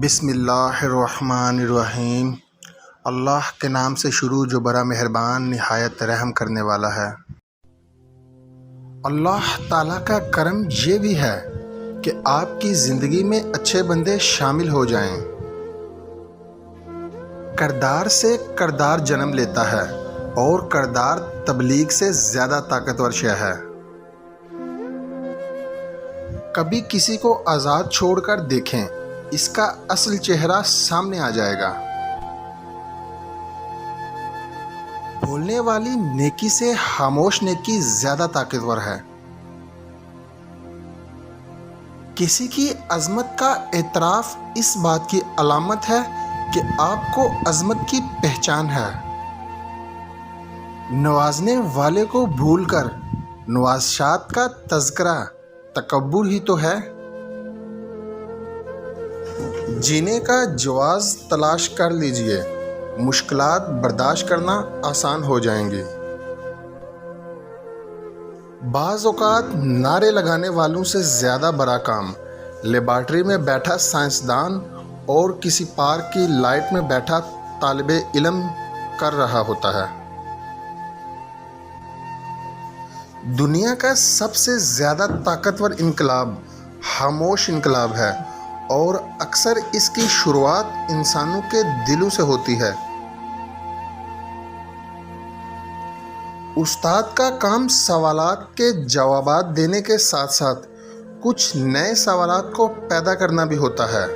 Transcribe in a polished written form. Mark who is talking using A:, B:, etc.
A: بسم اللہ الرحمن الرحیم۔ اللہ کے نام سے شروع جو بڑا مہربان نہایت رحم کرنے والا ہے۔ اللہ تعالیٰ کا کرم یہ بھی ہے کہ آپ کی زندگی میں اچھے بندے شامل ہو جائیں۔ کردار سے کردار جنم لیتا ہے اور کردار تبلیغ سے زیادہ طاقتور شے ہے۔ کبھی کسی کو آزاد چھوڑ کر دیکھیں، اس کا اصل چہرہ سامنے آ جائے گا۔ بولنے والی نیکی سے خاموش نیکی زیادہ طاقتور ہے۔ کسی کی عظمت کا اعتراف اس بات کی علامت ہے کہ آپ کو عظمت کی پہچان ہے۔ نوازنے والے کو بھول کر نوازشات کا تذکرہ تکبر ہی تو ہے۔ جینے کا جواز تلاش کر لیجئے، مشکلات برداشت کرنا آسان ہو جائیں گی۔ بعض اوقات نعرے لگانے والوں سے زیادہ بڑا کام لیبارٹری میں بیٹھا سائنسدان اور کسی پارک کی لائٹ میں بیٹھا طالب علم کر رہا ہوتا ہے۔ دنیا کا سب سے زیادہ طاقتور انقلاب خاموش انقلاب ہے، اور اکثر اس کی شروعات انسانوں کے دلوں سے ہوتی ہے۔ استاد کا کام سوالات کے جوابات دینے کے ساتھ ساتھ کچھ نئے سوالات کو پیدا کرنا بھی ہوتا ہے۔